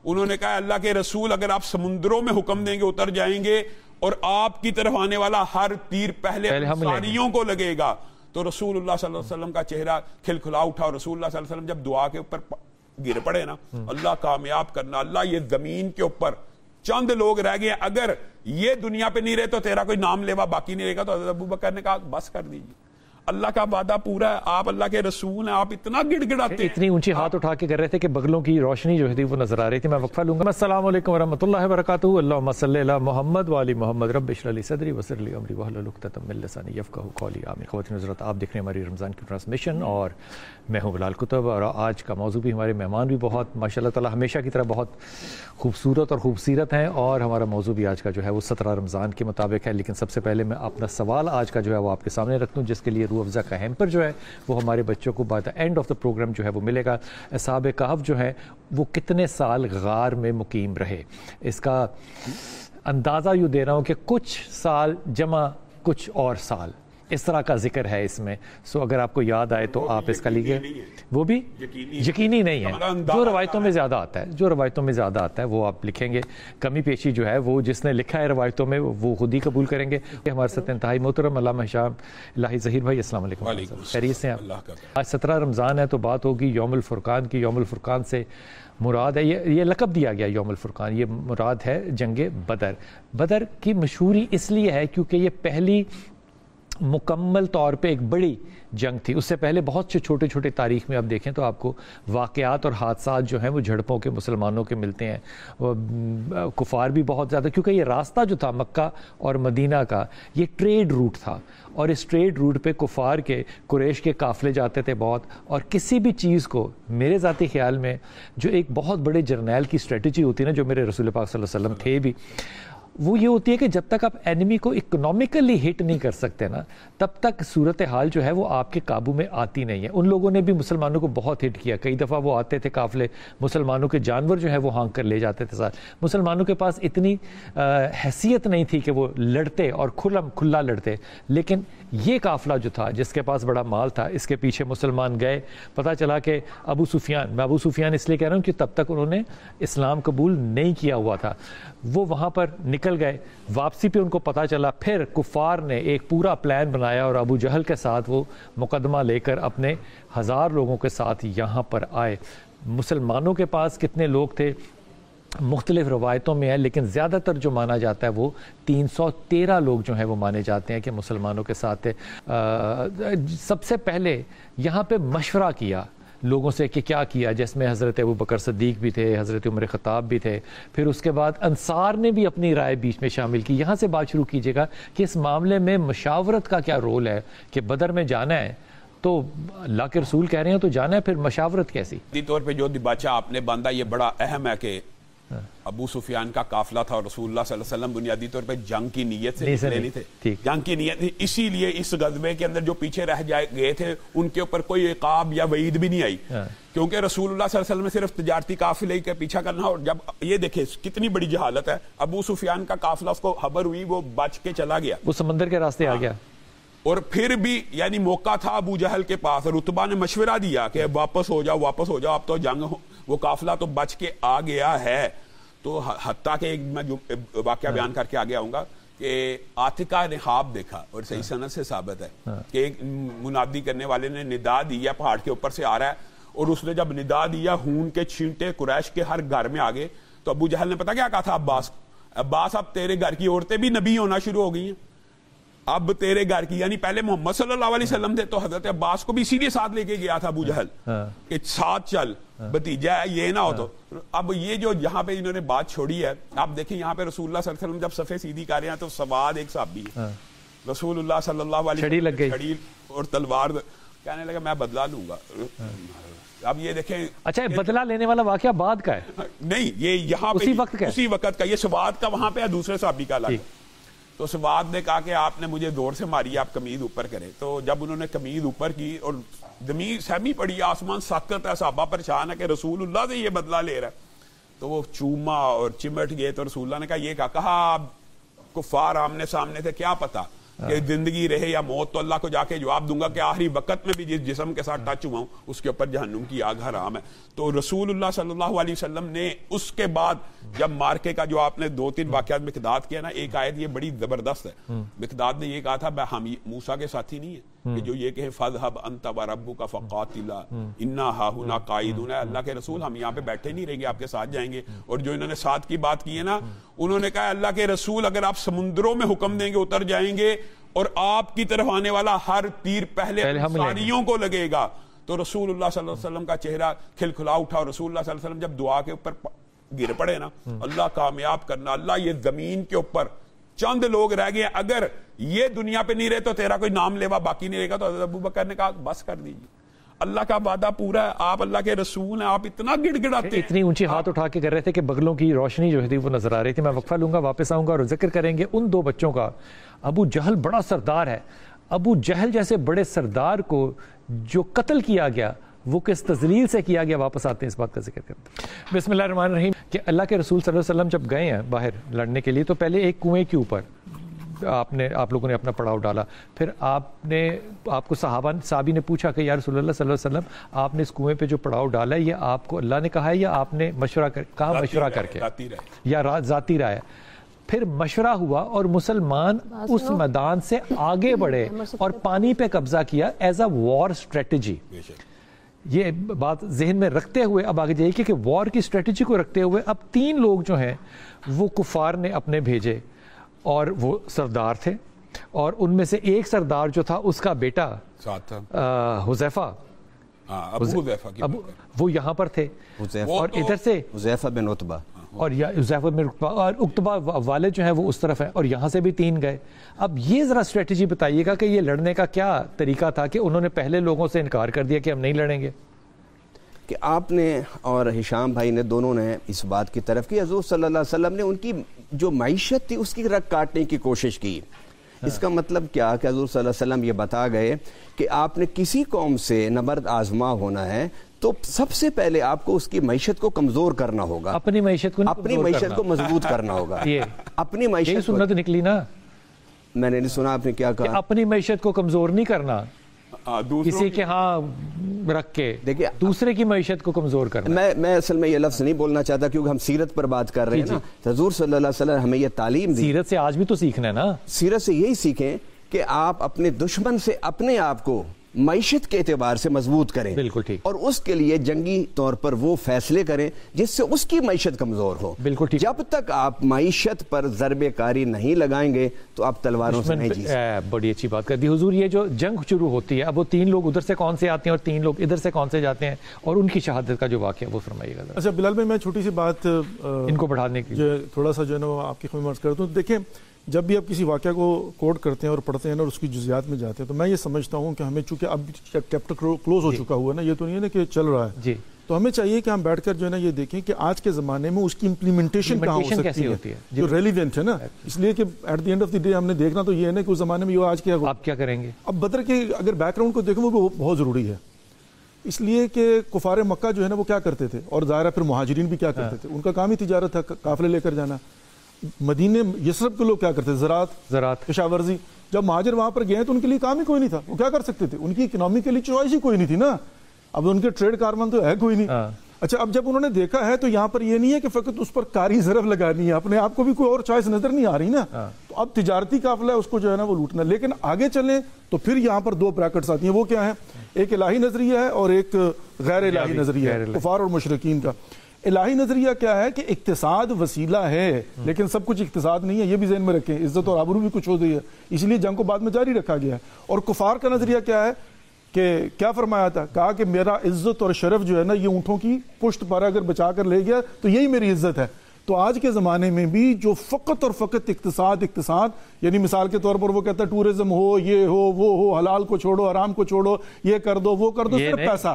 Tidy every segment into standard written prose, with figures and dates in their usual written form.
انہوں نے کہا اللہ کے رسول اگر آپ سمندروں میں حکم دیں گے اتر جائیں گے اور آپ کی طرف آنے والا ہر تیر پہلے انصاریوں کو لگے گا. تو رسول اللہ صلی اللہ علیہ وسلم کا چہرہ کھلکھلا اٹھا اور رسول اللہ صلی اللہ علیہ وسلم جب دعا کے اوپر گر پڑے نا, اللہ کامیاب کرنا, اللہ یہ زمین کے اوپر چند لوگ رہ گئے, اگر یہ دنیا پہ نہیں رہے تو تیرا کوئی نام لیوا باقی نہیں رہے گا. تو حضرت ابوبکر نے کہا بس کر دیجیے, اللہ کا وعدہ پورا ہے, آپ اللہ کے رسول ہیں, آپ اتنا گڑ گڑاتے ہیں. اتنی اونچی ہاتھ اٹھا کے کر رہے تھے کہ بغلوں کی روشنی جو تھی وہ نظر آ رہی تھی. میں وقفہ لوں گا. السلام علیکم ورحمۃ اللہ وبرکاتہ. اللہم صلی علی محمد وعلی محمد. رب اشرح لی صدری ویسر لی امری واحلل عقدۃ من لسانی یفقہوا قولی. آمین. خواتین حضرات, آپ دیکھ رہے ہیں ہماری رمضان کی ٹرانسمیشن اور میں ہوں بلال کتب, اور آج کا موضوع بھی ہمارے مہمان بھی بہت ماشاء اللہ تعالیٰ ہمیشہ کی طرح بہت خوبصورت اور خوبصیرت ہیں, اور ہمارا موضوع بھی آج کا جو ہے وہ 17 رمضان کے مطابق ہے. لیکن سب سے پہلے میں اپنا سوال آج کا جو ہے وہ آپ کے سامنے رکھ دوں, جس کے لیے روح افزا کا ہیمپر جو ہے وہ ہمارے بچوں کو by the end of the programme جو ہے وہ ملے گا. اصحاب کہف جو ہے وہ کتنے سال غار میں مقیم رہے, اس کا اندازہ یوں دے رہا ہوں کہ کچھ سال جمع کچھ اور سال, اس طرح کا ذکر ہے اس میں. سو اگر آپ کو یاد آئے تو آپ اس کا لیجیے. وہ بھی یقینی نہیں ہے, جو روایتوں میں زیادہ آتا ہے, جو روایتوں میں زیادہ آتا ہے وہ آپ لکھیں گے. کمی پیشی جو ہے وہ جس نے لکھا ہے روایتوں میں وہ خود ہی قبول کریں گے. ہمارے ساتھ انتہائی محترم علامہ ہشام الہی ظہیر بھائی, السلام علیکم. خیریت سے ہیں آپ؟ آج 17 رمضان ہے تو بات ہوگی یوم الفرقان کی. یوم الفرقان سے مراد ہے, یہ لقب دیا گیا یوم الفرقان, یہ مراد ہے جنگ بدر. بدر کی مشہوری اس لیے ہے کیونکہ یہ پہلی مکمل طور پہ ایک بڑی جنگ تھی. اس سے پہلے بہت سے چھوٹے چھوٹے تاریخ میں آپ دیکھیں تو آپ کو واقعات اور حادثات جو ہیں وہ جھڑپوں کے مسلمانوں کے ملتے ہیں. کفار بھی بہت زیادہ, کیونکہ یہ راستہ جو تھا مکہ اور مدینہ کا یہ ٹریڈ روٹ تھا, اور اس ٹریڈ روٹ پہ کفار کے قریش کے قافلے جاتے تھے بہت. اور کسی بھی چیز کو میرے ذاتی خیال میں جو ایک بہت بڑے جرنیل کی اسٹریٹجی ہوتی ہے نا, جو میرے رسول پاک صلی اللہ علیہ وسلم تھے بھی, وہ یہ ہوتی ہے کہ جب تک آپ اینیمی کو اکنومیکلی ہٹ نہیں کر سکتے نا, تب تک صورتحال جو ہے وہ آپ کے قابو میں آتی نہیں ہے. ان لوگوں نے بھی مسلمانوں کو بہت ہٹ کیا. کئی دفعہ وہ آتے تھے قافلے, مسلمانوں کے جانور جو ہے وہ ہانک کر لے جاتے تھے ساتھ. مسلمانوں کے پاس اتنی حیثیت نہیں تھی کہ وہ لڑتے اور کھلا لڑتے. لیکن یہ قافلہ جو تھا جس کے پاس بڑا مال تھا, اس کے پیچھے مسلمان گئے. پتہ چلا کہ ابو سفیان, میں ابو سفیان اس لیے کہہ رہا ہوں کہ تب تک انہوں نے اسلام قبول نہیں کیا ہوا تھا, وہ وہاں پر نکل گئے. واپسی پہ ان کو پتا چلا, پھر کفار نے ایک پورا پلان بنایا اور ابو جہل کے ساتھ وہ مقدمہ لے کر اپنے 1000 لوگوں کے ساتھ یہاں پر آئے. مسلمانوں کے پاس کتنے لوگ تھے مختلف روایتوں میں ہے, لیکن زیادہ تر جو مانا جاتا ہے وہ 313 لوگ جو ہیں وہ مانے جاتے ہیں کہ مسلمانوں کے ساتھ تھے. سب سے پہلے یہاں پہ مشورہ کیا لوگوں سے کہ کیا کیا, جس میں حضرت ابوبکر صدیق بھی تھے, حضرت عمر خطاب بھی تھے, پھر اس کے بعد انصار نے بھی اپنی رائے بیچ میں شامل کی. یہاں سے بات شروع کیجیے گا کہ اس معاملے میں مشاورت کا کیا رول ہے, کہ بدر میں جانا ہے تو اللہ کے رسول کہہ رہے ہیں تو جانا ہے, پھر مشاورت کیسی؟ طور پہ جو دیباچہ آپ نے باندھا یہ بڑا اہم ہے کہ ابو سفیان کا قافلہ تھا اور رسول اللہ صلی اللہ علیہ وسلم بنیادی طور پہ جنگ کی نیت سے نکلے نہیں تھے, جنگ کی نیت تھی. اسی لیے اس غزوے کے اندر جو پیچھے رہ گئے تھے ان کے اوپر کوئی عقاب یا وعید بھی نہیں آئی, کیونکہ رسول اللہ صلی اللہ علیہ وسلم نے صرف تجارتی قافلے کے پیچھا کرنا. اور جب یہ دیکھیں کتنی بڑی جہالت ہے, ابو سفیان کا قافلہ اس کو خبر ہوئی, وہ بچ کے چلا گیا, وہ سمندر کے راستے آ گیا. اور پھر بھی یعنی موقع تھا ابو جہل کے پاس, اور رتبہ نے مشورہ دیا کہ واپس ہو جاؤ اب تو جنگ ہو. وہ قافلہ تو بچ کے آ گیا ہے. تو حتیٰ کہ میں جو واقعہ بیان کر کے آگے آؤں گا کہ عاتقہ نے خواب دیکھا, اور صحیح سند سے ثابت ہے کہ ایک منادی کرنے والے نے ندا دیا, پہاڑ کے اوپر سے آ رہا ہے, اور اس نے جب ندا دیا خون کے چھینٹے قریش کے ہر گھر میں آگے. تو ابو جہل نے پتا کیا کہا تھا عباس, اب تیرے گھر کی عورتیں بھی نبی ہونا شروع ہو گئی ہیں, اب تیرے گھر کی, یعنی پہلے محمد صلی اللہ علیہ وسلم تھے تو حضرت عباس کو بھی اسی لیے ساتھ لے کے گیا تھا ابو جہل کہ ساتھ چل, بھتیجا ہے, یہ نہ ہو. تو اب یہ جو یہاں پہ انہوں نے بات چھوڑی ہے, آپ دیکھیں یہاں پہ رسول اللہ صلی اللہ علیہ وسلم جب صفے سیدھی کر رہے ہیں تو سواد ایک صحابی ہے, رسول اللہ صلی اللہ علیہ وسلم چھڑی اور تلوار, کہنے لگا میں بدلا لوں گا. اب یہ دیکھیں, اچھا بدلہ لینے والا واقعہ بعد کا ہے نہیں, یہ یہاں پہ اسی وقت کا, یہ سواد کا وہاں پہ دوسرے صحابی کا الگ. تو سواد نے کہا کہ آپ نے مجھے زور سے ماری, آپ قمیض اوپر کریں. تو جب انہوں نے قمیض اوپر کی اور زمین سہمی پڑی, آسمان ساکت ہے, صحابہ پریشان ہے کہ رسول اللہ سے یہ بدلہ لے رہا ہے, تو وہ چوما اور چمٹ گئے. تو رسول اللہ نے کہا یہ کہا کفار آمنے سامنے تھے, کیا پتا کہ زندگی رہے یا موت تو اللہ کو جا کے جواب دوں گا کہ آخری وقت میں بھی جس جسم کے ساتھ ٹچ ہوا ہوں اس کے اوپر جہنم کی آگ حرام ہے. تو رسول اللہ صلی اللہ علیہ وسلم نے اس کے بعد جب مارکے کا جو آپ نے 2-3 واقعات مقداد کیا نا, ایک آیت یہ بڑی زبردست ہے. مقداد نے یہ کہا تھا ہم موسیٰ کے ساتھی نہیں ہیں کہ جو یہ کہے فَاذْهَبْ أَنْتَ وَرَبُّكَ فَقَاتِلَا إِنَّا هَاهُنَا قَاعِدُونَ. اللہ کے رسول ہم یہاں پہ بیٹھے نہیں رہیں گے, آپ کے ساتھ جائیں گے. اور جو انہوں نے ساتھ کی بات کی ہے نا, انہوں نے کہا اللہ کے رسول اگر آپ سمندروں میں حکم دیں گے اتر جائیں گے اور آپ کی طرف آنے والا ہر تیر پہلے انصاریوں کو لگے گا. تو رسول اللہ صلی اللہ علیہ وسلم کا چہرہ کھلکھلا اٹھا, اور رسول اللہ صلی اللہ علیہ وسلم جب دعا کے اوپر گر پڑے نا, اللہ کامیاب کرنا, اللہ یہ زمین کے اوپر چند لوگ رہ گئے, اگر یہ دنیا پہ نہیں رہے تو تیرا کوئی نام لیوا باقی نہیں رہے گا. تو حضرت ابوبکر نے کہا بس کر دیجیے, اللہ کا وعدہ پورا ہے, آپ اللہ کے رسول ہیں, آپ اتنا گڑ گڑاتے ہیں. اتنی اونچی ہاتھ اٹھا کے کر رہے تھے کہ بغلوں کی روشنی جو تھی وہ نظر آ رہی تھی. میں وقفہ لوں گا, واپس آؤں گا اور ذکر کریں گے ان 2 بچوں کا. ابو جہل بڑا سردار ہے, ابو جہل جیسے بڑے سردار کو جو قتل کیا گیا وہ کس تذلیل سے کیا گیا, واپس آتے ہیں اس بات کا ذکر کرتے ہیں. بسم اللہ الرحمن الرحیم. کہ اللہ کے رسول صلی اللہ علیہ وسلم جب گئے ہیں باہر لڑنے کے لیے تو پہلے ایک کنویں کے اوپر آپ لوگوں نے اپنا پڑاؤ ڈالا. پھر آپ کو صحابی نے پوچھا کہ یا رسول اللہ صلی اللہ علیہ وسلم آپ نے اس کنویں پہ جو پڑاؤ ڈالا ہے یہ آپ کو اللہ نے کہا ہے یا آپ نے مشورہ کر کے یا ذاتی رائے. پھر مشورہ ہوا اور مسلمان اس میدان سے آگے بڑھے اور پانی پہ قبضہ کیا ایز اے وار اسٹریٹجی. یہ بات ذہن میں رکھتے ہوئے اب آگے جائیے کہ وار کی اسٹریٹجی کو رکھتے ہوئے اب 3 لوگ جو ہیں وہ کفار نے اپنے بھیجے اور وہ سردار تھے, اور ان میں سے ایک سردار جو تھا اس کا بیٹا حذیفہ, وہ یہاں پر تھے, اور ادھر سے حذیفہ بن عتبہ اور حذیفہ بن عتبہ اور عتبہ والد جو ہیں وہ اس طرف ہیں, اور یہاں سے بھی 3 گئے. اب یہ ذرا اسٹریٹجی بتائیے گا کہ یہ لڑنے کا کیا طریقہ تھا کہ انہوں نے پہلے لوگوں سے انکار کر دیا کہ ہم نہیں لڑیں گے. کہ آپ نے اور ہشام بھائی نے دونوں نے اس بات کی طرف کی, حضور صلی اللہ علیہ وسلم نے ان کی جو معیشت تھی اس کی رگ کاٹنے کی کوشش کی. اس کا مطلب کیا کہ حضور صلی اللہ علیہ وسلم یہ بتا گئے کہ آپ نے کسی قوم سے نبرد آزما ہونا ہے تو سب سے پہلے آپ کو اس کی معیشت کو کمزور کرنا ہوگا, اپنی معیشت کو مضبوط کرنا ہوگا. اپنی معیشت سنت نکلی نا, میں نے نہیں سنا آپ نے کیا کہا, اپنی معیشت کو کمزور نہیں کرنا, کسی کے ہاں رکھ کے دیکھیں دوسرے کی معیشت کو کمزور کرنا. میں اصل میں یہ لفظ نہیں بولنا چاہتا کیونکہ ہم سیرت پر بات کر رہے ہیں نا. حضور صلی اللہ علیہ وسلم ہمیں یہ تعلیم دی, سیرت سے آج بھی تو سیکھنا ہے نا. سیرت سے یہی سیکھیں کہ آپ اپنے دشمن سے اپنے آپ کو معیشت کے اعتبار سے مضبوط کریں. بالکل ٹھیک. اور اس کے لیے جنگی طور پر وہ فیصلے کریں جس سے اس کی معیشت کمزور ہو. بالکل ٹھیک. جب تک آپ معیشت پر ضرب کاری نہیں لگائیں گے تو آپ تلواروں سے نہیں جیت سکتے. بڑی اچھی بات کر دی حضور. یہ جو جنگ شروع ہوتی ہے اب وہ 3 لوگ ادھر سے کون سے آتے ہیں اور 3 لوگ ادھر سے کون سے جاتے ہیں, اور ان کی شہادت کا جو واقعہ وہ فرمائیے گا. اچھا بلال بھائی, میں چھوٹی سی بات ان کو بڑھانے کی تھوڑا سا جو ہے نا آپ کی خدمت کرتا ہوں. دیکھیں, جب بھی آپ کسی واقعہ کو کوٹ کرتے ہیں اور پڑھتے ہیں اور اس کی جزیات میں جاتے ہیں تو میں یہ سمجھتا ہوں کہ ہمیں چونکہ اب چیپٹر کلوز ہو چکا ہوا ہے نا, یہ تو نہیں ہے نا کہ چل رہا ہے جی, تو ہمیں چاہیے کہ ہم بیٹھ کر جو ہے نا یہ دیکھیں کہ آج کے زمانے میں اس کی امپلیمنٹیشن کہاں ہو سکتی ہے جو ریلیونٹ ہے نا. اس لیے کہ at the end of the day ہم نے دیکھنا تو یہ ہے نا کہ اس زمانے میں یہ آج کیا آپ کیا کریں گے. اب بدر کے اگر بیک گراؤنڈ کو دیکھیں وہ بہت ضروری ہے, اس لیے کہ کفار مکہ جو ہے نا وہ کیا کرتے تھے, اور ظاہر پھر مہاجرین بھی کیا کرتے تھے, ان کا کام ہی تجارت تھا, قافلے لے کر جانا. مدینے یثرب کے لوگ کیا کرتے تھے, زراعت کشاورزی. جب مہاجر وہاں پر گئے تو ان کے لیے کام ہی کوئی نہیں تھا, وہ کیا کر سکتے تھے, ان کی اکنامی کے لیے چوائس ہی کوئی نہیں تھی نا. اب ان کے ٹریڈ کارمن تو ہے کوئی نہیں. اچھا, اب جب انہوں نے دیکھا ہے تو یہاں پر یہ نہیں ہے کہ فقط اس پر کاری ضرب لگانی ہے, اپنے آپ کو بھی کوئی اور چوائس نظر نہیں آ رہی نا. تو اب تجارتی قافلہ ہے اس کو جو ہے نا وہ لوٹنا. لیکن آگے چلیں تو پھر یہاں پر 2 بریکٹس آتی ہیں, وہ کیا ہیں, ایک الہی نظریہ ہے اور ایک غیر الہی نظریہ ہے, کفار اور مشرکین کا. الہی نظریہ کیا ہے کہ اقتصاد وسیلہ ہے لیکن سب کچھ اقتصاد نہیں ہے, یہ بھی ذہن میں رکھیں. عزت اور آبرو بھی کچھ ہو گئی ہے, اس لیے جنگ کو بعد میں جاری رکھا گیا ہے. اور کفار کا نظریہ کیا ہے کہ کیا فرمایا تھا, کہا کہ میرا عزت اور شرف جو ہے نا یہ اونٹوں کی پشت پر اگر بچا کر لے گیا تو یہی میری عزت ہے. تو آج کے زمانے میں بھی جو فقط اور فقط اقتصاد یعنی مثال کے طور پر وہ کہتا ہے ٹورزم ہو, یہ ہو, وہ ہو, حلال کو چھوڑو, حرام کو چھوڑو, یہ کر دو, وہ کر دو, صرف پیسہ.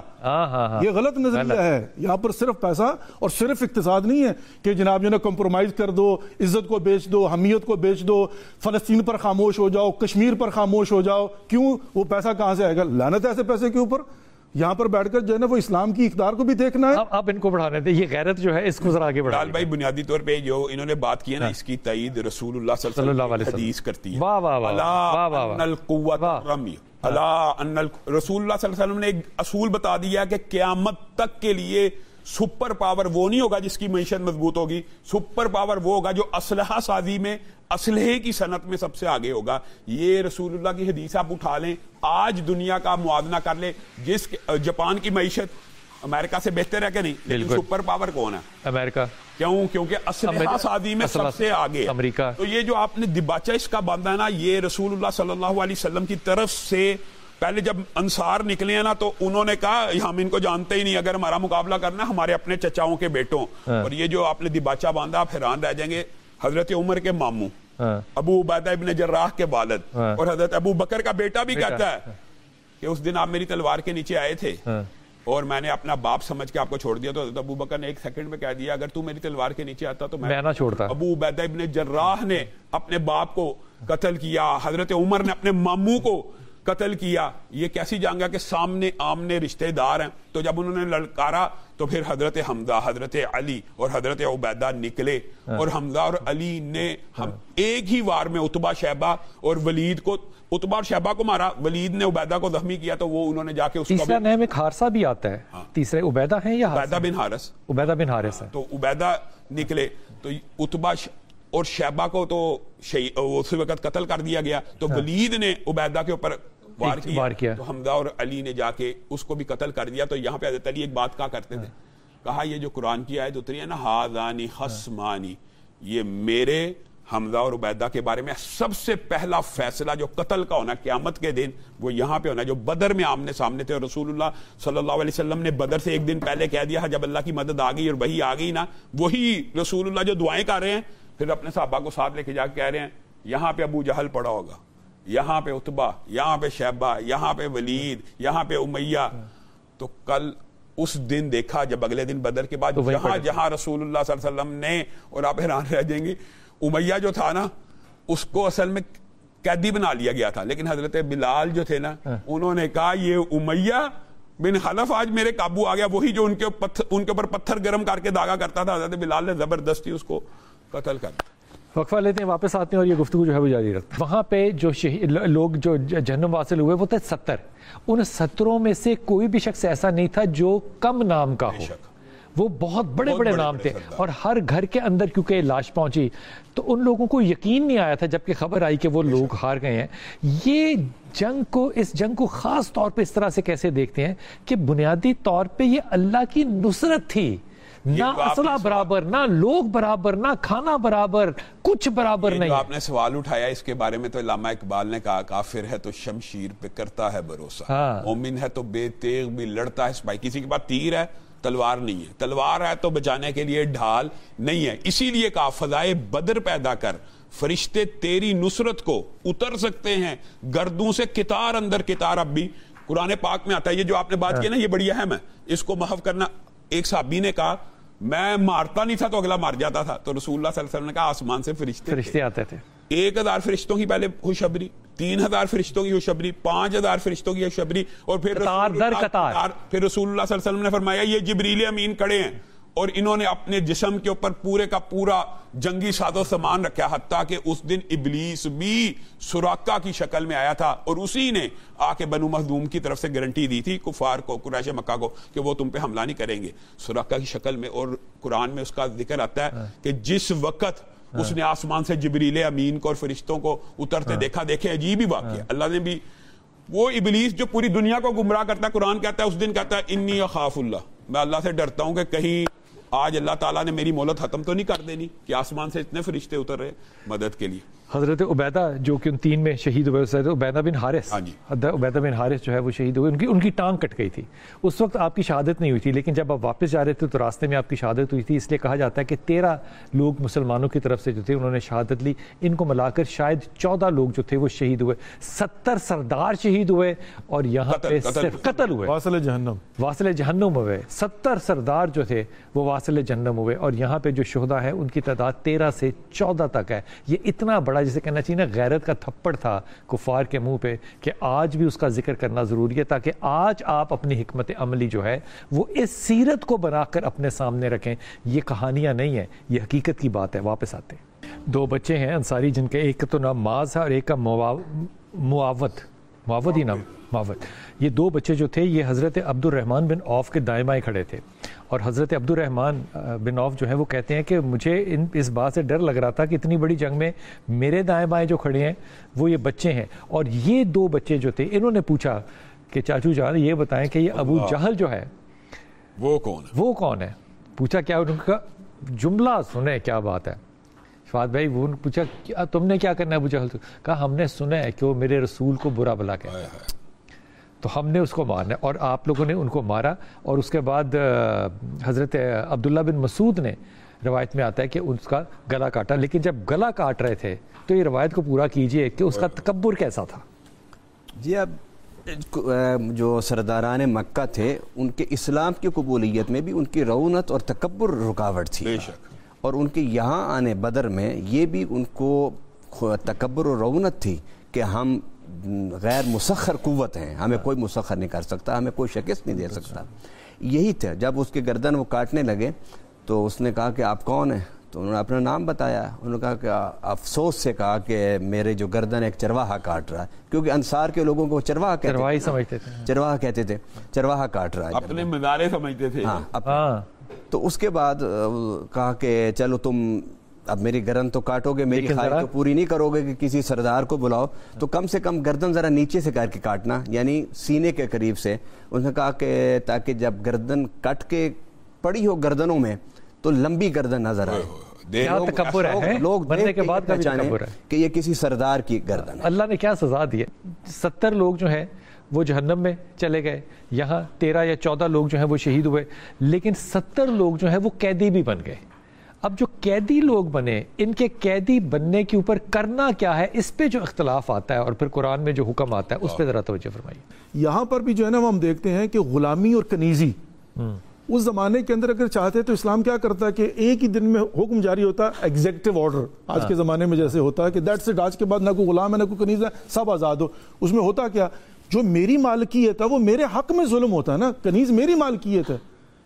یہ غلط نظریہ ہے. یہاں پر صرف پیسہ اور صرف اقتصاد نہیں ہے کہ جناب جو ہے نا کمپرومائز کر دو, عزت کو بیچ دو, حمیت کو بیچ دو, فلسطین پر خاموش ہو جاؤ, کشمیر پر خاموش ہو جاؤ. کیوں, وہ پیسہ کہاں سے آئے گا؟ لعنت ہے ایسے پیسے کے اوپر. یہاں پر بیٹھ کر جو ہے نا وہ اسلام کی اقدار کو بھی دیکھنا ہے. اب ان کو بڑھانے دیں, یہ غیرت جو ہے اس کو ذرا آگے بڑھا. بھائی بنیادی طور پہ جو انہوں نے بات کی ہے نا, اس کی تائید رسول اللہ صلی اللہ علیہ وسلم حدیث کرتی ہے. واہ واہ واہ الا ان القوت الرمی, الا ان رسول اللہ صلی اللہ علیہ وسلم نے ایک اصول بتا دیا کہ قیامت تک کے لیے سپر پاور وہ نہیں ہوگا جس کی معیشت مضبوط ہوگی, سپر پاور وہ ہوگا جو اسلحہ سازی میں, اسلحے کی صنعت میں سب سے آگے ہوگا. یہ رسول اللہ کی حدیث آپ اٹھا لیں, آج دنیا کا موازنہ کر لیں, جس جاپان کی معیشت امریکہ سے بہتر ہے کہ نہیں, لیکن سپر پاور کون ہے؟ امریکہ. کیوں؟ کیونکہ اسلحہ سازی میں سب سے آگے ہے امریکہ. تو یہ جو آپ نے دباچہ اس کا باندھا ہے نا, یہ رسول اللہ صلی اللہ علیہ وسلم کی طرف سے پہلے جب انصار نکلے ہیں نا تو انہوں نے کہا ہم ان کو جانتے ہی نہیں, اگر ہمارا مقابلہ کرنا ہمارے اپنے چچاؤں کے بیٹوں. اور یہ جو آپ نے دباچہ باندھا, آپ حیران رہ جائیں گے, حضرت عمر کے ماموں ابو عبیدہ ابن جراح کے والد اور حضرت ابو بکر کا بیٹا بھی کہتا ہے کہ اس دن آپ میری تلوار کے نیچے آئے تھے اور میں نے اپنا باپ سمجھ کے آپ کو چھوڑ دیا. تو حضرت ابو بکر نے ایک سیکنڈ میں کہہ دیا اگر تو میری تلوار کے نیچے آتا تو میں نہ چھوڑتا. ابو عبیدہ ابن جراح نے اپنے باپ کو قتل کیا, حضرت عمر نے اپنے ماموں کو قتل کیا. یہ کیسی جنگ ہے کہ سامنے آمنے رشتہ دار ہیں. تو جب انہوں نے للکارا تو پھر حضرت حمزہ, حضرت علی اور حضرت عبیدہ نکلے, اور حمزہ اور علی نے ہم ایک ہی وار میں عتبہ شیبہ اور ولید کو, عتبہ اور شیبہ کو مارا, ولید نے عبیدہ کو زخمی کیا, تو وہ انہوں نے جا کے اس تیسرا نام ایک حارثہ بھی آتا ہے, تیسرے عبیدہ ہیں یا عبیدہ بن حارث, عبیدہ بن حارث ہے. تو عبیدہ نکلے تو عتبہ اور شیبہ کو تو اس وقت قتل کر دیا گیا. تو ولید نے عبیدہ کے اوپر وار کیا تو حمزہ اور علی نے جا کے اس کو بھی قتل کر دیا. تو یہاں پہ حضرت علی ایک بات کہا کرتے تھے, کہا یہ جو قرآن کی آیت اتری ہے نا, ہاذانی خصمانی, یہ میرے حمزہ اور عبیدہ کے بارے میں سب سے پہلا فیصلہ جو قتل کا ہونا قیامت کے دن وہ یہاں پہ ہونا, جو بدر میں آمنے سامنے تھے. اور رسول اللہ صلی اللہ علیہ وسلم نے بدر سے ایک دن پہلے کہہ دیا, جب اللہ کی مدد آ گئی اور وہی آ گئی نا, وہی رسول اللہ جو دعائیں کر رہے ہیں پھر اپنے صحابہ کو ساتھ لے کے جا کے کہہ رہے ہیں یہاں پہ ابو جہل پڑا ہوگا, یہاں پہ عتبہ, یہاں پہ شیبہ, یہاں پہ ولید, یہاں پہ امیہ. تو کل اس دن دیکھا جب اگلے دن بدر کے بعد جہاں جہاں رسول اللہ صلی اللہ علیہ وسلم نے, اور آپ حیران رہ جائیں گے, امیہ جو تھا نا اس کو اصل میں قیدی بنا لیا گیا تھا, لیکن حضرت بلال جو تھے نا انہوں نے کہا یہ امیہ بن خلف آج میرے قابو آ گیا, وہی جو ان کے اوپر پتھر گرم کر کے داغا کرتا تھا, حضرت بلال نے زبردستی اس کو قتل کر دیا. وقفہ لیتے ہیں, واپس آتے ہیں اور یہ گفتگو جو ہے وہ جاری رکھتے ہیں. وہاں پہ جو لوگ جو جہنم واصل ہوئے وہ تھے 70. ان 70 میں سے کوئی بھی شخص ایسا نہیں تھا جو کم نام کا ہو, وہ بہت بڑے بڑے نام تھے. اور ہر گھر کے اندر کیونکہ لاش پہنچی تو ان لوگوں کو یقین نہیں آیا تھا جبکہ خبر آئی کہ وہ لوگ ہار گئے ہیں. یہ اس جنگ کو خاص طور پہ اس طرح سے کیسے دیکھتے ہیں کہ بنیادی طور پہ یہ اللہ کی نصرت تھی, نہ اسلحہ برابر, نہ لوگ برابر, نہ کھانا برابر, کچھ برابر نہیں. آپ نے سوال اٹھایا اس کے بارے میں, تو علامہ اقبال نے کہا کافر ہے تو شمشیر پہ کرتا ہے بھروسہ, مومن ہے تو بے تیغ بھی لڑتا ہے سپاہی. کسی کے پاس تیر ہے تلوار نہیں ہے, تلوار ہے تو بچانے کے لیے ڈھال نہیں ہے. اسی لیے کہا فضائے بدر پیدا کر, فرشتے تیری نصرت کو اتر سکتے ہیں گردوں سے کتار اندر کتار. اب بھی قرآن پاک میں آتا ہے. یہ جو آپ نے بات کی نا یہ بڑی اہم ہے, اس کو محو کرنا. ایک صحابی نے کہا میں مارتا نہیں تھا تو اگلا مار جاتا تھا, تو رسول اللہ صلی اللہ علیہ وسلم نے کہا آسمان سے فرشتے آتے تھے. 1000 فرشتوں کی پہلے خوشخبری, 3000 فرشتوں کی خوشخبری, 5000 فرشتوں کی خوشخبری, اور پھر رسول اللہ صلی اللہ علیہ وسلم نے فرمایا یہ جبریل امین کھڑے ہیں اور انہوں نے اپنے جسم کے اوپر پورے کا پورا جنگی ساز و سامان رکھا, حتیٰ کہ اس دن ابلیس بھی سراقہ کی شکل میں آیا تھا اور اسی نے آ کے بنو مخزوم کی طرف سے گارنٹی دی تھی کفار کو, قریش مکہ کو, کہ وہ تم پہ حملہ نہیں کریں گے, سراقہ کی شکل میں. اور قرآن میں اس کا ذکر آتا ہے کہ جس وقت اس نے آسمان سے جبریل امین کو اور فرشتوں کو اترتے دیکھا, دیکھے عجیب ہی واقعہ, اللہ نے بھی وہ ابلیس جو پوری دنیا کو گمراہ کرتا ہے, قرآن کہتا ہے اس دن کہتا ہے انی اخاف اللہ, میں اللہ سے ڈرتا ہوں کہ کہیں آج اللہ تعالیٰ نے میری مہلت ختم تو نہیں کر دینی کہ آسمان سے اتنے فرشتے اتر رہے مدد کے لیے. حضرت عبیدہ جو کہ ان 3 میں شہید ہوئے, حضرت عبیدہ بن حارث, عبیدہ بن حارث جو ہے وہ شہید ہوئے, ان کی ٹانگ کٹ گئی تھی. اس وقت آپ کی شہادت نہیں ہوئی تھی, لیکن جب آپ واپس جا رہے تھے تو راستے میں آپ کی شہادت ہوئی تھی. اس لیے کہا جاتا ہے کہ 13 لوگ مسلمانوں کی طرف سے جو تھے انہوں نے شہادت لی, ان کو ملا کر شاید 14 لوگ جو تھے وہ شہید ہوئے. 70 سردار شہید ہوئے اور یہاں پہ صرف قتل ہوئے, واصل جہنم ہوئے. 70 سردار جو تھے وہ واصل جہنم ہوئے, اور یہاں پہ جو شہداء ہیں ان کی تعداد 13 سے 14 تک ہے. یہ اتنا بڑا بڑا جسے کہنا چاہیے نا غیرت کا تھپڑ تھا کفار کے منہ پہ کہ آج بھی اس کا ذکر کرنا ضروری ہے تاکہ آج آپ اپنی حکمت عملی جو ہے وہ اس سیرت کو بنا کر اپنے سامنے رکھیں. یہ کہانیاں نہیں ہیں, یہ حقیقت کی بات ہے. واپس آتے ہیں. 2 بچے ہیں انصاری جن کے ایک کا تو نام معاذ ہے اور ایک کا معاوت ہی نام معاوت. یہ 2 بچے جو تھے یہ حضرت عبد الرحمن بن عوف کے دائیں بائیں کھڑے تھے اور حضرت عبد الرحمن بن عوف جو ہے وہ کہتے ہیں کہ مجھے اس بات سے ڈر لگ رہا تھا کہ اتنی بڑی جنگ میں میرے دائیں بائیں جو کھڑے ہیں وہ یہ بچے ہیں. اور یہ 2 بچے جو تھے انہوں نے پوچھا کہ چاچو جان یہ بتائیں کہ یہ ابو جہل جو ہے وہ کون ہے. پوچھا کیا, ان کا جملہ سنیں کیا بات ہے شفاعت بھائی. وہ پوچھا تم نے کیا کرنا ہے ابو جہل سے؟ کہا ہم نے سنا ہے کہ وہ میرے رسول کو برا بلا کہتا ہے تو ہم نے اس کو مارنا ہے. اور آپ لوگوں نے ان کو مارا. اور اس کے بعد حضرت عبداللہ بن مسعود نے روایت میں آتا ہے کہ اس کا گلا کاٹا. لیکن جب گلا کاٹ رہے تھے تو یہ روایت کو پورا کیجئے کہ اس کا تکبر کیسا تھا. جی اب جو سرداران مکہ تھے ان کے اسلام کی قبولیت میں بھی ان کی رونت اور تکبر رکاوٹ تھی. بے شک. اور ان کے یہاں آنے بدر میں یہ بھی ان کو تکبر و رونت تھی کہ ہم غیر مسخر قوت ہیں, ہمیں کوئی مسخر نہیں کر سکتا, ہمیں کوئی شکست نہیں دے سکتا. یہی تھا. جب اس کے گردن وہ کاٹنے لگے تو اس نے کہا کہ آپ کون ہیں؟ تو انہوں نے اپنا نام بتایا. انہوں نے کہا کہ افسوس سے کہا کہ میرے جو گردن ایک چرواہا کاٹ رہا ہے, کیونکہ انصار کے لوگوں کو چرواہا کہتے تھے, چرواہا کہتے تھے, چرواہا کاٹ رہا ہے, اپنے مزارے سمجھتے تھے. ہاں. تو اس کے بعد کہا کہ چلو تم اب میری گردن تو کاٹو گے, میری خواہش تو پوری نہیں کرو گے کہ کسی سردار کو بلاؤ, تو کم سے کم گردن ذرا نیچے سے کر کے کاٹنا, یعنی سینے کے قریب سے. انہوں نے کہا کہ تاکہ جب گردن کٹ کے پڑی ہو گردنوں میں تو لمبی گردن نظر آئے. لوگ بننے کے بعد کا تکبر ہے کہ یہ کسی سردار کی گردن. اللہ نے کیا سزا دی ہے. 70 لوگ جو ہیں وہ جہنم میں چلے گئے, یہاں 13 یا 14 لوگ جو ہیں وہ شہید ہوئے, لیکن 70 لوگ جو ہیں وہ قیدی بھی بن گئے. اب جو قیدی لوگ بنے, ان کے قیدی بننے کے اوپر کرنا کیا ہے, اس پہ جو اختلاف آتا ہے اور پھر قرآن میں جو حکم آتا ہے اس پہ ذرا توجہ فرمائیے. یہاں پر بھی جو ہے نا ہم دیکھتے ہیں کہ غلامی اور کنیزی اس زمانے کے اندر اگر چاہتے تو اسلام کیا کرتا ہے کہ ایک ہی دن میں حکم جاری ہوتا ہے, ایگزیکٹو آرڈر آج کے زمانے میں جیسے ہوتا ہے کہ دیٹس اٹ, آج کے بعد نہ کوئی غلام ہے نہ کوئی کنیز ہے, سب آزاد ہو. اس میں ہوتا کیا, جو میری مالکیت ہے وہ میرے حق میں ظلم ہوتا ہے نا. کنیز میری مالکیت ہے,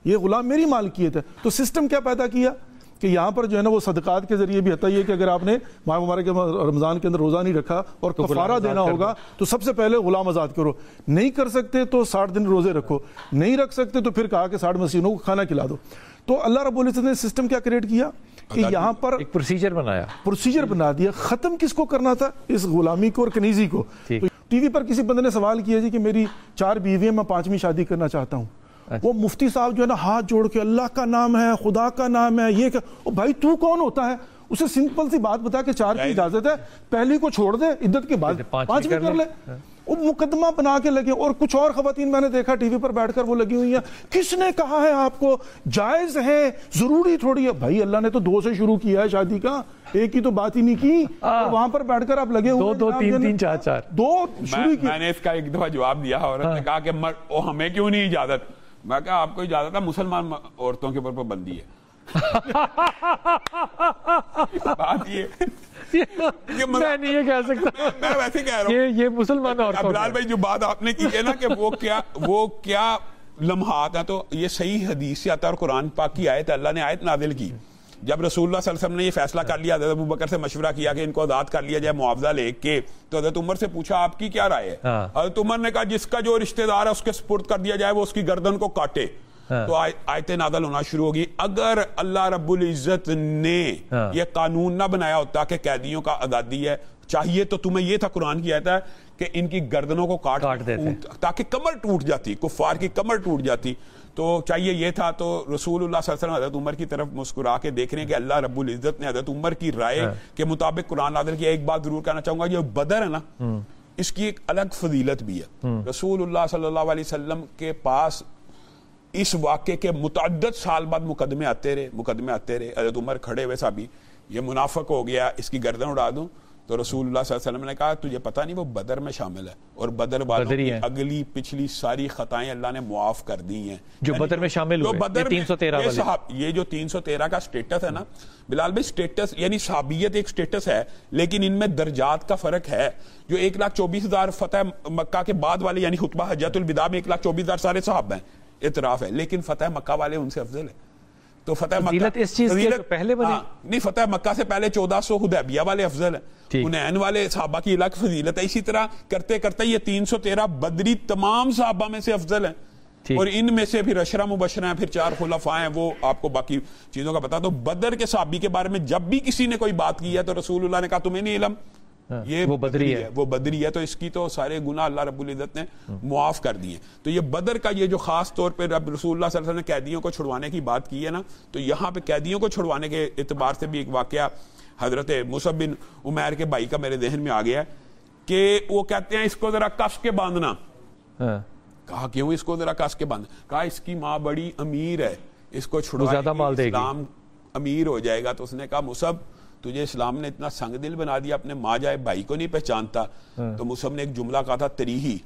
یہ غلام میری مالکیت ہے. تو سسٹم کیا پیدا کیا کہ یہاں پر جو ہے نا وہ صدقات کے ذریعے بھی حتیٰ یہ کہ اگر آپ نے ماہ مبارک رمضان کے اندر روزہ نہیں رکھا اور کفارہ دینا ہوگا تو سب سے پہلے غلام آزاد کرو. نہیں کر سکتے تو 60 دن روزے رکھو, نہیں رکھ سکتے تو پھر کہا کہ 60 مسکینوں کو کھانا کھلا دو. تو اللہ رب العزت نے سسٹم کیا کریٹ کیا کہ یہاں پر ایک پروسیجر بنا دیا. ختم کس کو کرنا تھا, اس غلامی کو اور کنیزی کو. ٹی وی پر کسی بندے نے سوال کیا جی کہ میری 4 بیویاں, میں 5ویں شادی کرنا چاہتا ہوں. وہ مفتی صاحب جو ہے نا ہاتھ جوڑ کے اللہ کا نام ہے, خدا کا نام ہے, یہ کہ بھائی تو کون ہوتا ہے, اسے سمپل سی بات بتا کہ 4 کی اجازت ہے, پہلی کو چھوڑ دے, عدت کے بعد 5ویں کر لے. وہ مقدمہ بنا کے لگے. اور کچھ اور خواتین میں نے دیکھا ٹی وی پر بیٹھ کر وہ لگی ہوئی ہیں, کس نے کہا ہے آپ کو, جائز ہے, ضروری تھوڑی ہے. بھائی اللہ نے تو 2 سے شروع کیا ہے شادی کا, ایک کی تو بات ہی نہیں کی, اور وہاں پر بیٹھ کر آپ لگے ہوئے 2 3 4 2 شروع کی. میں نے اس کا ایک دفعہ جواب دیا, عورت نے کہا کہ ہمیں کیوں نہیں اجازت. میں کہا آپ کو اجازت ہے, مسلمان عورتوں کے اوپر پابندی ہے. بات یہ میں نہیں یہ کہہ سکتا, میں ویسے کہہ رہا ہوں یہ مسلمان عورتوں. بلال بھائی جو بات آپ نے کی ہے نا کہ وہ کیا لمحات ہیں, تو یہ صحیح حدیث سے آتا ہے اور قرآن پاک کی آیت, اللہ نے آیت نازل کی. جب رسول اللہ صلی اللہ علیہ وسلم نے یہ فیصلہ کر لیا, حضرت ابوبکر سے مشورہ کیا کہ ان کو آزاد کر لیا جائے معاوضہ لے کے, تو حضرت عمر سے پوچھا آپ کی کیا رائے ہے. حضرت عمر نے کہا جس کا جو رشتہ دار ہے اس کے سپرد کر دیا جائے, وہ اس کی گردن کو کاٹے. تو آیتیں نازل ہونا شروع ہوگی. اگر اللہ رب العزت نے یہ قانون نہ بنایا ہوتا کہ قیدیوں کا آزادی ہے, چاہیے تو تمہیں یہ تھا قرآن کی آیت ہے کہ ان کی گردنوں کو کاٹ دیتے تاکہ کمر ٹوٹ جاتی, کفار کی کمر ٹوٹ جاتی. تو چاہیے یہ تھا. تو رسول اللہ صلی اللہ علیہ وسلم حضرت عمر کی طرف مسکرا کے دیکھ رہے ہیں کہ اللہ رب العزت نے حضرت عمر کی رائے کے مطابق قرآن نازل کیا. ایک بات ضرور کہنا چاہوں گا, یہ بدر ہے نا, اس کی ایک الگ فضیلت بھی ہے. رسول اللہ صلی اللہ علیہ وسلم کے پاس اس واقعے کے متعدد سال بعد مقدمے آتے رہے. حضرت عمر کھڑے ہوئے, صحابی یہ منافق ہو گیا, اس کی گردن اڑا دوں. تو رسول اللہ صلی اللہ علیہ وسلم نے کہا تجھے پتہ نہیں وہ بدر میں شامل ہے اور بدر والوں کی اگلی پچھلی ساری خطائیں اللہ نے معاف کر دی ہیں جو بدر میں شامل ہوئے 313 والے. یہ جو 313 کا سٹیٹس ہے نا بلال بھائی، سٹیٹس یعنی صحابیت ایک سٹیٹس ہے، لیکن ان میں درجات کا فرق ہے. جو 1,24,000 فتح مکہ کے بعد والے یعنی خطبہ حجۃ الوداع میں 1,24,000 سارے صحابہ ہیں، اعتراف ہے، لیکن فتح مکہ والے ان سے افضل ہے. تو فتح مکہ اس چیز کے پہلے بنے نہیں، فتح مکہ سے پہلے 1400 حدیبیہ والے افضل ہیں، حنین والے صحابہ کی الگ فضیلت ہے. اسی طرح کرتے کرتے یہ 313 بدری تمام صحابہ میں سے افضل ہیں، اور ان میں سے پھر عشرہ مبشرہ ہیں، پھر 4 خلفاء ہیں، وہ آپ کو باقی چیزوں کا پتا. تو بدر کے صحابی کے بارے میں جب بھی کسی نے کوئی بات کی ہے تو رسول اللہ نے کہا تمہیں نہیں علم، یہ وہ بدری ہے، تو اس کی تو سارے گناہ اللہ رب العزت نے معاف کر دیے. تو یہ بدر کا یہ جو خاص طور پہ رب رسول اللہ صلی اللہ علیہ وسلم نے قیدیوں کو چھڑوانے کی بات کی ہے نا، تو یہاں پہ قیدیوں کو چھڑوانے کے اعتبار سے بھی ایک واقعہ حضرت مصعب بن عمیر کے بھائی کا میرے ذہن میں آ گیا ہے کہ وہ کہتے ہیں اس کو ذرا کس کے باندھنا. کہا کیوں اس کو ذرا کس کے باندھنا؟ کہا اس کی ماں بڑی امیر ہے، اس کو چھڑوائے اسلام امیر ہو جائے گا. تو اس نے کہا مصعب تجھے اسلام نے اتنا سنگ دل بنا دیا، اپنے ماں جائے بھائی کو نہیں پہچانتا. تو مصعب نے ایک جملہ کہا تھا تریہی،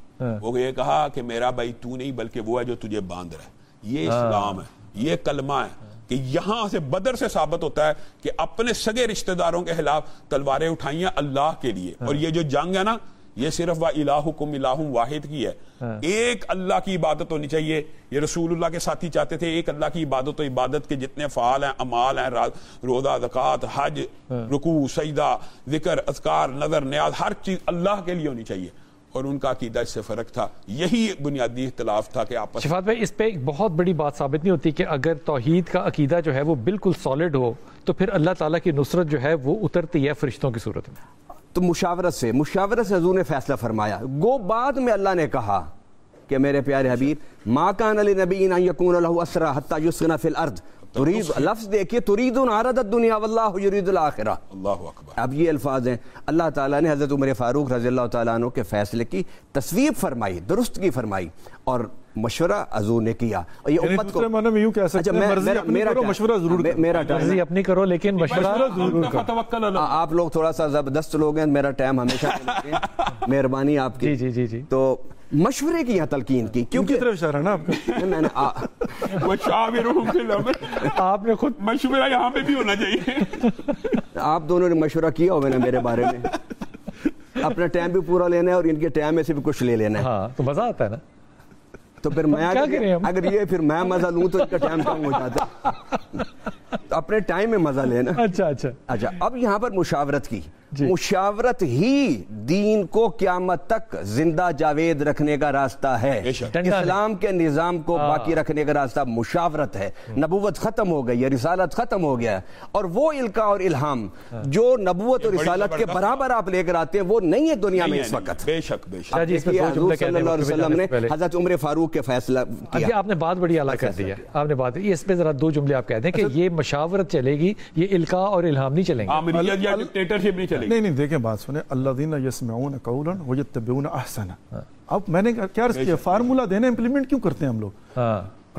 وہ یہ کہا کہ میرا بھائی تو نہیں بلکہ وہ ہے جو تجھے باندھ رہا ہے. یہ اسلام ہے، یہ کلمہ ہے کہ یہاں سے بدر سے ثابت ہوتا ہے کہ اپنے سگے رشتہ داروں کے خلاف تلواریں اٹھائیاں اللہ کے لیے. اور یہ جو جنگ ہے نا یہ صرف وَإِلَٰهُكُمْ إِلَٰهٌ واحد کی ہے، ایک اللہ کی عبادت ہونی چاہیے. یہ رسول اللہ کے ساتھی چاہتے تھے ایک اللہ کی عبادت، و عبادت کے جتنے فعال ہیں، اعمال ہیں، روزہ، زکوٰۃ، حج، رکوع، سجدہ، ذکر، اذکار، نظر، نیاز، ہر چیز اللہ کے لیے ہونی چاہیے. اور ان کا عقیدہ اس سے فرق تھا، یہی بنیادی اختلاف تھا کہ آپس. شفاعت بھائی اس پہ ایک بہت بڑی بات ثابت نہیں ہوتی کہ اگر توحید کا عقیدہ جو ہے وہ بالکل سالڈ ہو تو پھر اللہ تعالیٰ کی نصرت جو ہے وہ اترتی ہے فرشتوں کی صورت میں. تو مشاورت سے حضور نے فیصلہ فرمایا. گو بعد میں اللہ نے کہا کہ میرے پیارے حبیب ما کان لنبی ان یکون له اسرى حتى يسكن في الارض. ترید لفظ دیکھیے تریدون عرض الدنیا واللہ یرید الآخرہ. اللہ اکبر. اب یہ الفاظ ہیں. اللہ تعالیٰ نے حضرت عمر فاروق رضی اللہ تعالیٰ عنہ کے فیصلے کی تصویب فرمائی، درست کی فرمائی، اور مشورہ حضور نے کیا. اور یہ امت کو یوں کہہ سکتے ہیں مرضی اپنی کرو، مشورہ ضرور کرو. میرا مرضی اپنی کرو لیکن مشورہ ضرور کرو. آپ لوگ تھوڑا سا زبردست لوگ ہیں، میرا ٹائم ہمیشہ مہربانی آپ کی. جی تو مشورے کی یہاں تلقین کی، کیونکہ طرف اشارہ نا آپ کا. میں نے آپ نے خود مشورہ یہاں پہ بھی ہونا چاہیے. آپ دونوں نے مشورہ کیا ہوگا نا میرے بارے میں. اپنا ٹائم بھی پورا لینا ہے اور ان کے ٹائم میں سے بھی کچھ لے لینا ہے. ہاں تو مزہ آتا ہے نا. تو پھر میں اگر یہ پھر میں مزہ لوں تو اس کا ٹائم کم ہو جاتا ہے. تو اپنے ٹائم میں مزہ لینا. اچھا اب یہاں پر مشاورت کی. مشاورت ہی دین کو قیامت تک زندہ جاوید رکھنے کا راستہ ہے. اسلام کے نظام کو باقی رکھنے کا راستہ مشاورت ہے. نبوت ختم ہو گئی ہے، رسالت ختم ہو گیا ہے، اور وہ القاء اور الہام جو نبوت اور رسالت کے برابر آپ لے کر آتے ہیں وہ نہیں ہے دنیا میں اس وقت. بے شک حضور صلی اللہ علیہ وسلم نے حضرت عمر فاروق کے فیصلہ کیا. آپ نے بات بڑی اعلیٰ کر دی ہے. آپ نے بات اس پہ ذرا 2 جملے آپ کہہ دیں کہ یہ مشاورت چلے گی، یہ القاء اور الہام نہیں چلیں گے. نہیں دیکھیں بات سنیں. الذین یسمعون قولا ویتبعون احسنہ. اب میں نے کیا عرض کیا، فارمولہ دینا امپلیمنٹ کیوں کرتے ہیں ہم لوگ؟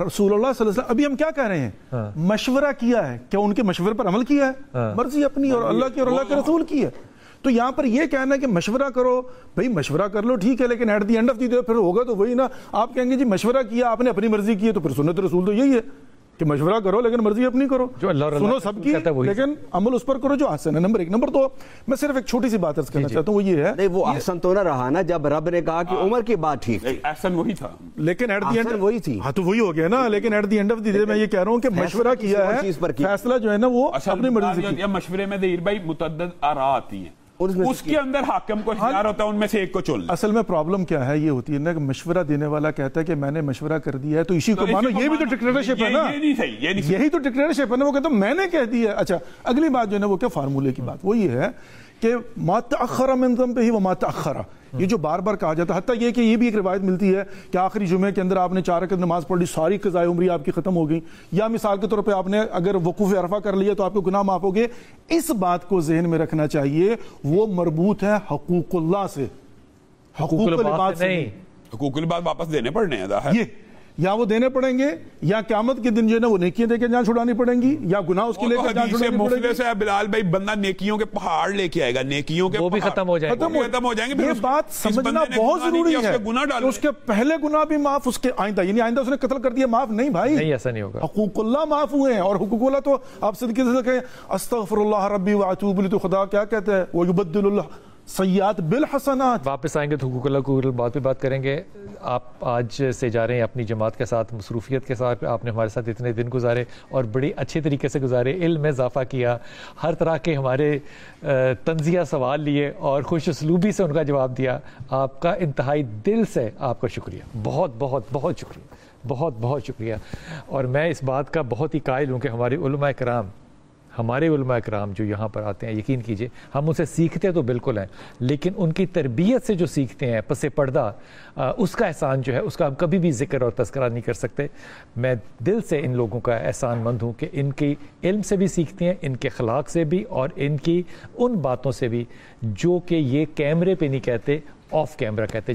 رسول اللہ صلی اللہ علیہ وسلم ابھی ہم کیا کہہ رہے ہیں؟ مشورہ کیا ہے، کیا ان کے مشورے پر عمل کیا ہے؟ مرضی اپنی اور اللہ کی اور اللہ کے رسول کی ہے. تو یہاں پر یہ کہنا ہے کہ مشورہ کرو، بھئی مشورہ کر لو ٹھیک ہے، لیکن at the end of the day پھر ہوگا تو وہی نا. آپ کہیں گے جی مشورہ کیا آپ نے اپنی مرضی کی ہے، تو پھر سنت رسول تو یہی ہے کہ مشورہ کرو لیکن مرضی اپنی کرو، جو اللہ سنو سب کی لیکن عمل اس پر کرو جو احسن ہے. نمبر 1. نمبر 2 میں صرف ایک چھوٹی سی بات عرض کرنا چاہتا ہوں، وہ یہ ہے وہ احسن تو نہ رہا نا جب رب نے کہا کہ عمر کی بات ٹھیک تھی، احسن وہی تھا، لیکن ایٹ دی اینڈ وہی تھی. ہاں تو وہی ہو گیا نا. لیکن at the end of the day میں یہ کہہ رہا ہوں کہ مشورہ کیا ہے، فیصلہ جو ہے نا وہ اپنی مرضی سے کیا. مشورے میں ظہیر بھائی متعدد آراء آتی ہیں، اس کے اندر حاکم کو اختیار ہوتا ہے ان میں سے ایک کو چن. اصل میں پرابلم کیا ہے، یہ ہوتی ہے نا کہ مشورہ دینے والا کہتا ہے کہ میں نے مشورہ کر دیا ہے تو اسی کو مانو. یہ بھی تو ڈکٹیٹرشپ ہے نا، یہی تو ڈکٹیٹرشپ ہے نا. وہ کہتا ہے میں نے کہہ دیا. اچھا اگلی بات جو ہے نا وہ کیا فارمولے کی بات، وہ یہ ہے کہ ما تأخر من ذنبہ وما تأخر. یہ جو بار بار کہا جاتا ہے، حتیٰ یہ کہ یہ بھی ایک روایت ملتی ہے کہ آخری جمعے کے اندر آپ نے 4 رکعت نماز پڑھ لی، ساری قضائے عمری آپ کی ختم ہو گئی. یا مثال کے طور پہ آپ نے اگر وقوف عرفہ کر لیا تو آپ کو گناہ معاف ہو گئے. اس بات کو ذہن میں رکھنا چاہیے، وہ مربوط ہے حقوق اللہ سے، حقوق العباد سے نہیں. حقوق العباد واپس دینے پڑنے ہیں. یا وہ دینے پڑیں گے یا قیامت کے دن جو ہے نا وہ نیکیاں دے کے جان چھڑانی پڑیں گی یا گناہ اس کے لے کے جان چھڑانی پڑے گی. مفلس ہے بلال بھائی, بندہ نیکیوں کے پہاڑ لے کے آئے گا, نیکیوں کے وہ بھی ختم ہو جائیں گے. یہ بات سمجھنا بہت ضروری ہے کہ اس کے پہلے گناہ بھی معاف, اس کے آئندہ, یعنی آئندہ اس نے قتل کر دیا معاف نہیں بھائی, نہیں ایسا نہیں ہوگا. حقوق اللہ معاف ہوئے ہیں, اور حقوق اللہ تو آپ صدقے سے کہیں استغفر اللہ ربی واتوب الیہ, تو خدا کیا کہتا ہے ویبدل اللہ سیئات بالحسنات. واپس آئیں گے تو حقوق اللہ کو بات پہ بات کریں گے. آپ آج سے جا رہے ہیں اپنی جماعت کے ساتھ, مصروفیت کے ساتھ آپ نے ہمارے ساتھ اتنے دن گزارے اور بڑی اچھے طریقے سے گزارے, علم میں اضافہ کیا, ہر طرح کے ہمارے تنزیہ سوال لیے اور خوش اسلوبی سے ان کا جواب دیا. آپ کا انتہائی دل سے آپ کا شکریہ, بہت بہت بہت شکریہ, بہت بہت شکریہ. اور میں اس بات کا بہت ہی قائل ہوں کہ ہمارے علماء کرام جو یہاں پر آتے ہیں, یقین کیجئے ہم ان سے سیکھتے تو بالکل ہیں, لیکن ان کی تربیت سے جو سیکھتے ہیں پس پردہ, اس کا احسان جو ہے اس کا ہم کبھی بھی ذکر اور تذکرہ نہیں کر سکتے. میں دل سے ان لوگوں کا احسان مند ہوں کہ ان کی علم سے بھی سیکھتے ہیں, ان کے اخلاق سے بھی, اور ان کی ان باتوں سے بھی جو کہ یہ کیمرے پہ نہیں کہتے, آف کیمرہ کہتے.